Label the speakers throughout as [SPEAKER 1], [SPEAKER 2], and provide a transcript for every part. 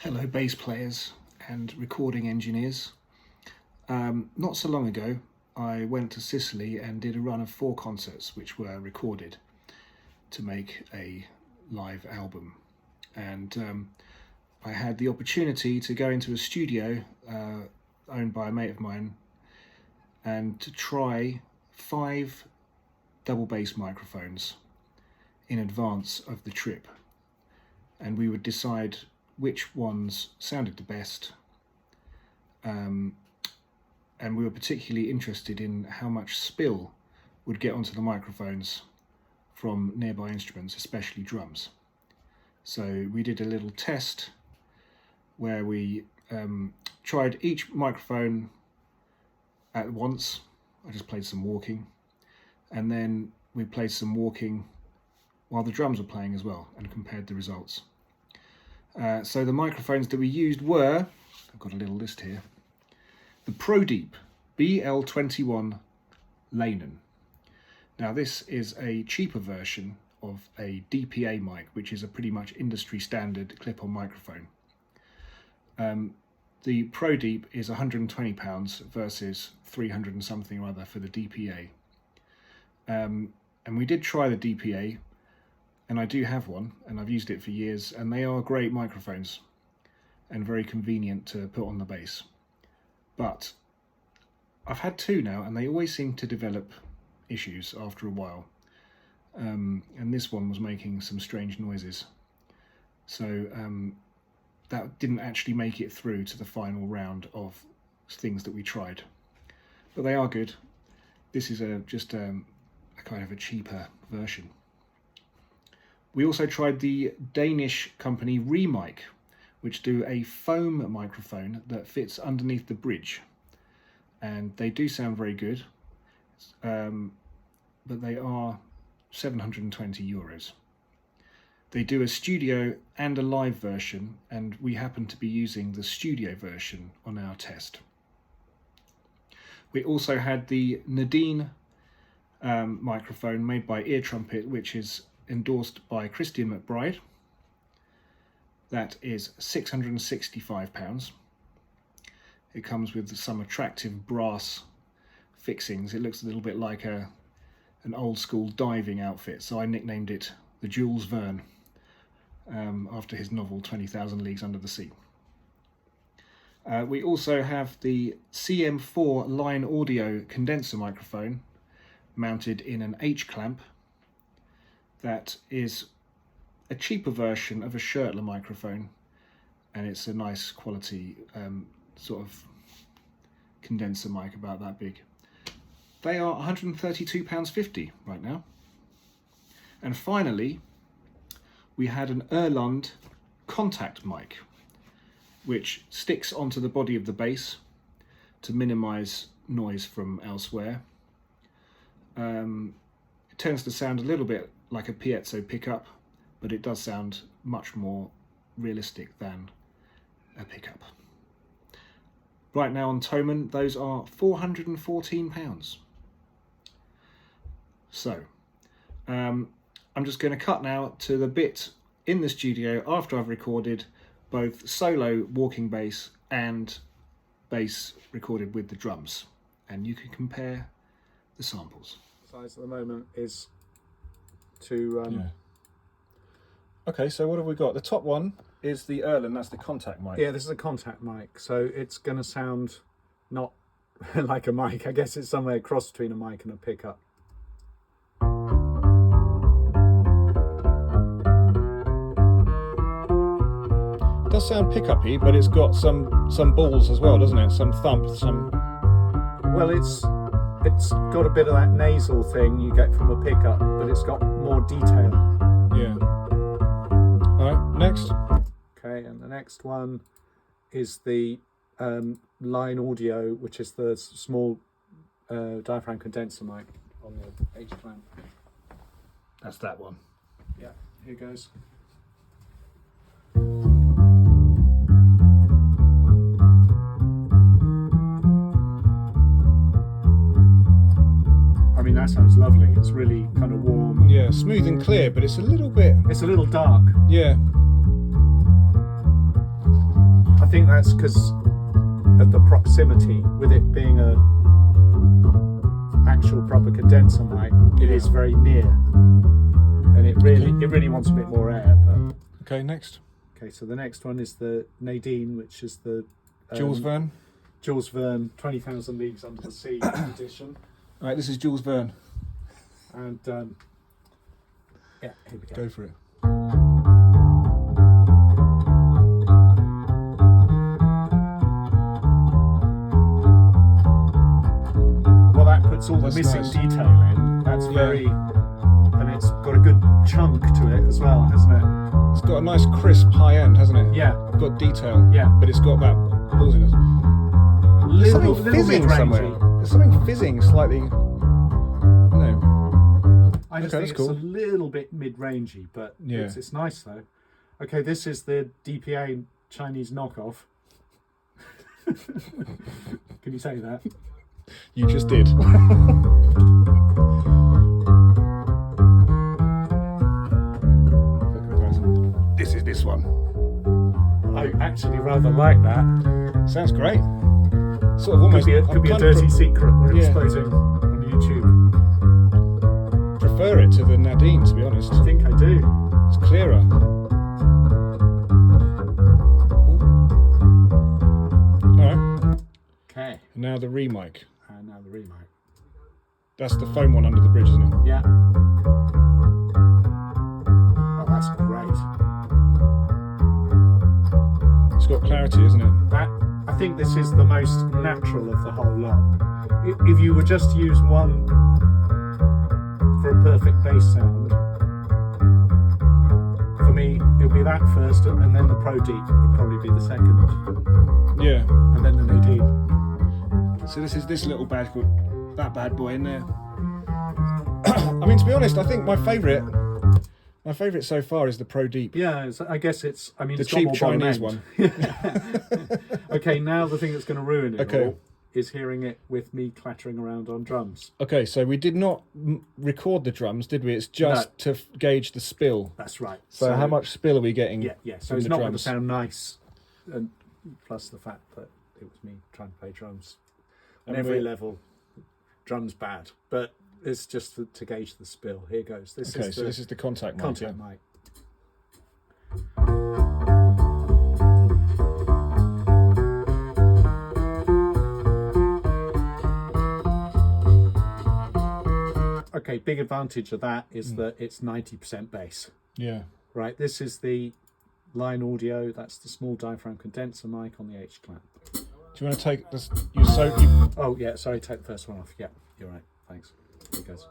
[SPEAKER 1] Hello bass players and recording engineers. Not so long ago I went to Sicily and did a run of 4 concerts which were recorded to make a live album, and I had the opportunity to go into a studio owned by a mate of mine and to try 5 double bass microphones in advance of the trip, and we would decide which ones sounded the best, and we were particularly interested in how much spill would get onto the microphones from nearby instruments, especially drums. So we did a little test where we tried each microphone at once. I just played some walking, and then we played some walking while the drums were playing as well, and compared the results. So the microphones that we used were, I've got a little list here, the Prodipe BL21 Lanen. Now this is a cheaper version of a DPA mic, which is a pretty much industry standard clip-on microphone. The Prodipe is £120 versus 300 and something or other for the DPA. And we did try the DPA, and I do have one, and I've used it for years, and they are great microphones and very convenient to put on the bass. But I've had 2 now, and they always seem to develop issues after a while. And this one was making some strange noises. So that didn't actually make it through to the final round of things that we tried. But they are good. This is just a kind of a cheaper version. We also tried the Danish company REMIC, which do a foam microphone that fits underneath the bridge, and they do sound very good, but they are €720. They do a studio and a live version, and we happen to be using the studio version on our test. We also had the Nadine microphone made by Trumpet, which is endorsed by Christian McBride. That is £665. It comes with some attractive brass fixings. It looks a little bit like an old school diving outfit, so I nicknamed it the Jules Verne, after his novel 20,000 Leagues Under the Sea. We also have the CM4 line audio condenser microphone mounted in an H-clamp. That is a cheaper version of a Shirtler microphone, and it's a nice quality sort of condenser mic about that big. They are £132.50 right now. And finally, we had an Ehrlund contact mic, which sticks onto the body of the bass to minimise noise from elsewhere. It tends to sound a little bit like a piezo pickup, but it does sound much more realistic than a pickup. Right now on Thomann, those are £414. So, I'm just going to cut now to the bit in the studio after I've recorded both solo walking bass and bass recorded with the drums, and you can compare the samples.
[SPEAKER 2] Size at the moment is to
[SPEAKER 1] yeah. Okay, so what have we got? The top one is the Ehrlund, that's the contact mic.
[SPEAKER 2] Yeah, this is a contact mic, so it's going to sound not like a mic. I guess it's somewhere cross between a mic and a pickup.
[SPEAKER 1] It does sound pickup-y, but it's got some balls as well, doesn't it? Some thump, some...
[SPEAKER 2] Well, it's got a bit of that nasal thing you get from a pickup, but it's got more detail.
[SPEAKER 1] Yeah. Alright, next.
[SPEAKER 2] Okay, and the next one is the line audio, which is the small diaphragm condenser mic on the H-clamp.
[SPEAKER 1] That's that one.
[SPEAKER 2] Yeah, here goes. I mean, that sounds lovely. It's really kind of warm.
[SPEAKER 1] Yeah, smooth and clear, but it's a little bit...
[SPEAKER 2] It's a little dark.
[SPEAKER 1] Yeah.
[SPEAKER 2] think that's because of the proximity. With it being a actual proper condenser mic, it is very near, and it really wants a bit more air. But
[SPEAKER 1] Okay, next.
[SPEAKER 2] okay, so the next one is the Nadine, which is the
[SPEAKER 1] Jules Verne.
[SPEAKER 2] Jules Verne 20,000 Leagues Under the Sea edition.
[SPEAKER 1] All right, this is Jules Verne.
[SPEAKER 2] And yeah, here we go.
[SPEAKER 1] Go for it.
[SPEAKER 2] Well, that puts all the
[SPEAKER 1] That's
[SPEAKER 2] missing
[SPEAKER 1] nice.
[SPEAKER 2] detail in. That's very, and it's got a good chunk to it as well, hasn't it?
[SPEAKER 1] It's got a nice crisp high end, hasn't it?
[SPEAKER 2] Yeah.
[SPEAKER 1] Got detail.
[SPEAKER 2] Yeah.
[SPEAKER 1] But it's got that ballsiness. There's something fizzing
[SPEAKER 2] mid-rangey.
[SPEAKER 1] somewhere. There's something fizzing slightly. No.
[SPEAKER 2] I just
[SPEAKER 1] Okay,
[SPEAKER 2] think
[SPEAKER 1] that's
[SPEAKER 2] it's
[SPEAKER 1] cool.
[SPEAKER 2] a little bit mid-rangey, but
[SPEAKER 1] Yeah.
[SPEAKER 2] it's nice though. Okay, this is the DPA Chinese knockoff. Can you say that?
[SPEAKER 1] You just did. This is this one.
[SPEAKER 2] I actually rather like that.
[SPEAKER 1] Sounds great. Sort of almost.
[SPEAKER 2] Could be a
[SPEAKER 1] I'm kind of
[SPEAKER 2] dirty secret we're
[SPEAKER 1] yeah.
[SPEAKER 2] exposing on YouTube.
[SPEAKER 1] prefer it to the Nadine, to be honest.
[SPEAKER 2] I think I do.
[SPEAKER 1] It's clearer. Alright.
[SPEAKER 2] Okay.
[SPEAKER 1] Now the REMIC.
[SPEAKER 2] And now the REMIC.
[SPEAKER 1] That's the foam one under the bridge, isn't it?
[SPEAKER 2] Yeah. Oh, that's great.
[SPEAKER 1] It's got clarity, isn't it?
[SPEAKER 2] I think this is the most natural of the whole lot. If you were just to use one for a perfect bass sound, for me, it would be that first, and then the Prodipe would probably be the second,
[SPEAKER 1] Yeah.
[SPEAKER 2] and then the Nadine.
[SPEAKER 1] So this is this little bad, that bad boy in there. I mean, to be honest, I think my favourite so far is the Prodipe.
[SPEAKER 2] Yeah, I guess it's. I mean,
[SPEAKER 1] The
[SPEAKER 2] it's got
[SPEAKER 1] cheap
[SPEAKER 2] more bottom
[SPEAKER 1] Chinese
[SPEAKER 2] end.
[SPEAKER 1] one.
[SPEAKER 2] Okay, now the thing that's going to ruin it
[SPEAKER 1] Okay.
[SPEAKER 2] all is hearing it with me clattering around on drums.
[SPEAKER 1] Okay, so we did not record the drums, did we? It's just to gauge the spill.
[SPEAKER 2] That's right.
[SPEAKER 1] So how much spill are we getting?
[SPEAKER 2] Yeah, yeah. So
[SPEAKER 1] from
[SPEAKER 2] it's
[SPEAKER 1] the
[SPEAKER 2] not going to
[SPEAKER 1] drums?
[SPEAKER 2] sound nice, and plus the fact that it was me trying to play drums on
[SPEAKER 1] And
[SPEAKER 2] every
[SPEAKER 1] we're-
[SPEAKER 2] level. Drums bad, but it's just to gauge the spill. Here goes. This
[SPEAKER 1] Okay,
[SPEAKER 2] is
[SPEAKER 1] so
[SPEAKER 2] the
[SPEAKER 1] this is the contact mic.
[SPEAKER 2] contact
[SPEAKER 1] yeah.
[SPEAKER 2] mic. Okay, big advantage of that is that it's 90% bass.
[SPEAKER 1] Yeah.
[SPEAKER 2] Right, this is the line audio. That's the small diaphragm condenser mic on the H clamp.
[SPEAKER 1] Do you want to take this?
[SPEAKER 2] Oh yeah, sorry, take the first one off. Yeah, you're right. Thanks. Here it goes.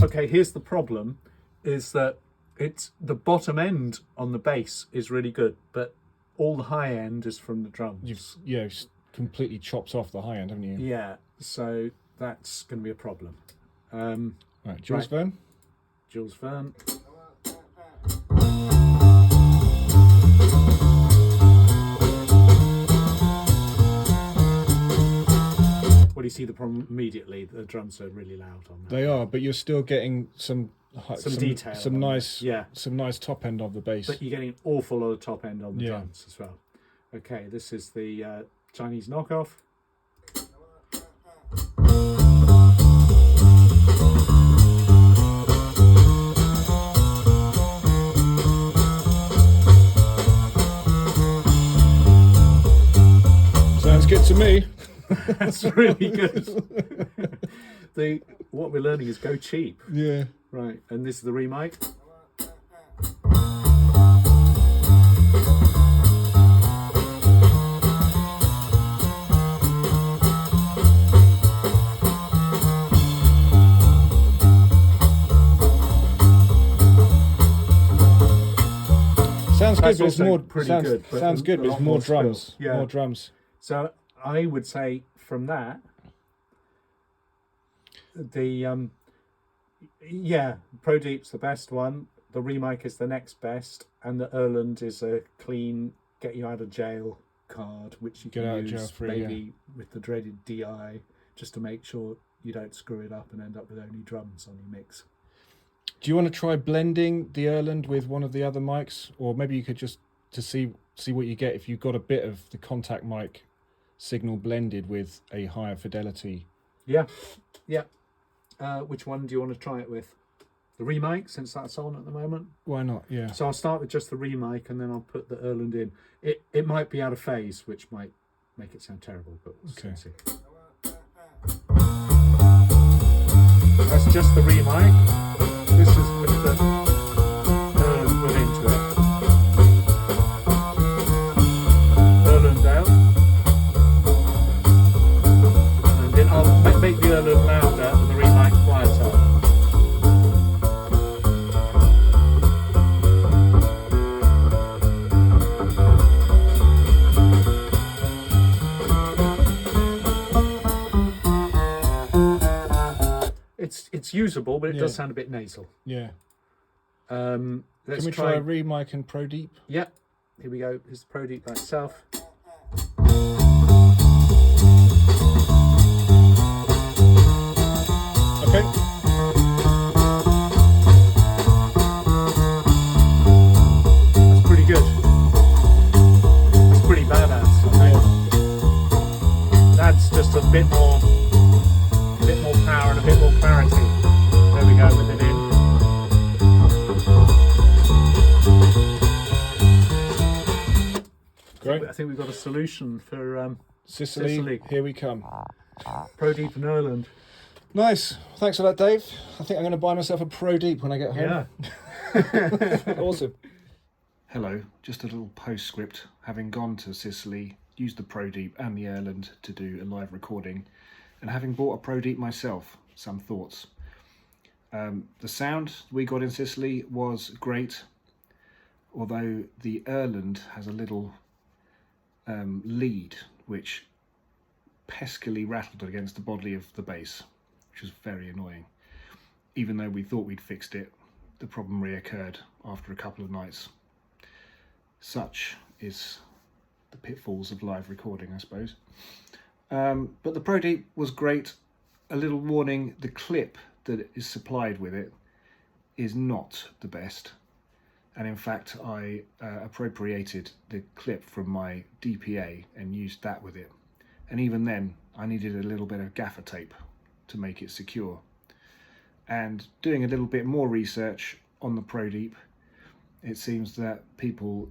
[SPEAKER 2] Okay, here's the problem, is that it's the bottom end on the bass is really good, but all the high end is from the drums.
[SPEAKER 1] You've completely chopped off the high end, haven't you?
[SPEAKER 2] Yeah, so that's going to be a problem.
[SPEAKER 1] Right, Jules
[SPEAKER 2] Right.
[SPEAKER 1] Verne.
[SPEAKER 2] Jules Verne. Well, you see the problem immediately. The drums are really loud on that.
[SPEAKER 1] They are, but you're still getting some
[SPEAKER 2] detail
[SPEAKER 1] some
[SPEAKER 2] on
[SPEAKER 1] nice,
[SPEAKER 2] yeah.
[SPEAKER 1] some nice top end of the bass.
[SPEAKER 2] But you're getting an awful lot of top end on the
[SPEAKER 1] Yeah.
[SPEAKER 2] drums as well. Okay, this is the Chinese knockoff.
[SPEAKER 1] Sounds good to me.
[SPEAKER 2] That's really good. What we're learning is go cheap.
[SPEAKER 1] Yeah.
[SPEAKER 2] Right, and this is the REMIC.
[SPEAKER 1] Sounds good,
[SPEAKER 2] That's
[SPEAKER 1] but it's
[SPEAKER 2] also
[SPEAKER 1] more
[SPEAKER 2] pretty
[SPEAKER 1] sounds,
[SPEAKER 2] good, but
[SPEAKER 1] sounds good,
[SPEAKER 2] a
[SPEAKER 1] but it's
[SPEAKER 2] lot
[SPEAKER 1] more
[SPEAKER 2] more spill.
[SPEAKER 1] drums.
[SPEAKER 2] Yeah.
[SPEAKER 1] More drums.
[SPEAKER 2] So I would say from that, the Prodipe's the best one. The REMIC is the next best, and the Ehrlund is a clean, get you out of jail card, which you
[SPEAKER 1] Get out
[SPEAKER 2] can
[SPEAKER 1] of jail
[SPEAKER 2] use
[SPEAKER 1] free,
[SPEAKER 2] maybe with the dreaded DI, just to make sure you don't screw it up and end up with only drums on your mix.
[SPEAKER 1] Do you want to try blending the Ehrlund with one of the other mics, or maybe you could just to see what you get if you've got a bit of the contact mic signal blended with a higher fidelity?
[SPEAKER 2] Yeah. Which one do you want to try it with? The REMIC, since that's on at the moment.
[SPEAKER 1] Why not? Yeah.
[SPEAKER 2] So I'll start with just the REMIC and then I'll put the Ehrlund in. It might be out of phase, which might make it sound terrible, but we'll
[SPEAKER 1] okay.
[SPEAKER 2] see. That's just the REMIC. This is with the Ehrlund put into it. Ehrlund out. And then I'll make the Ehrlund louder and the REMIC quieter. It's usable, but it does sound a bit nasal.
[SPEAKER 1] Yeah.
[SPEAKER 2] Can
[SPEAKER 1] we try a REMIC and Prodipe?
[SPEAKER 2] Yeah. Here we go. Here's the Prodipe by itself.
[SPEAKER 1] Okay.
[SPEAKER 2] That's pretty good. That's pretty badass. Okay. That's just a bit more power and a bit more clarity. There we go with it in.
[SPEAKER 1] Great.
[SPEAKER 2] I think we've got a solution for
[SPEAKER 1] Sicily. Here we come.
[SPEAKER 2] Prodipe and Ehrlund.
[SPEAKER 1] Nice. Thanks for that, Dave. I think I'm going to buy myself a Prodipe when I get home.
[SPEAKER 2] Yeah.
[SPEAKER 1] Awesome. Hello. Just a little postscript. Having gone to Sicily, used the Prodipe and the Ehrlund to do a live recording, and having bought a Prodipe myself, some thoughts. The sound we got in Sicily was great, although the Ehrlund has a little lead which peskily rattled against the body of the bass, which was very annoying. Even though we thought we'd fixed it, the problem reoccurred after a couple of nights. Such is the pitfalls of live recording, I suppose. But the Prodipe was great. A little warning, the clip that is supplied with it is not the best. And in fact, I appropriated the clip from my DPA and used that with it. And even then, I needed a little bit of gaffer tape to make it secure. And doing a little bit more research on the Prodipe, it seems that people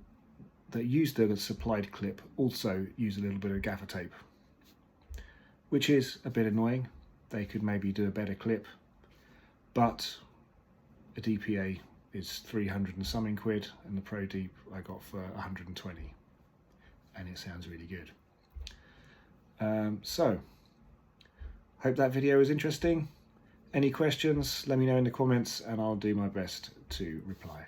[SPEAKER 1] that use the supplied clip also use a little bit of gaffer tape, which is a bit annoying. They could maybe do a better clip, but a DPA is 300 and something quid, and the Prodipe I got for 120, and it sounds really good. So, hope that video was interesting. Any questions, let me know in the comments and I'll do my best to reply.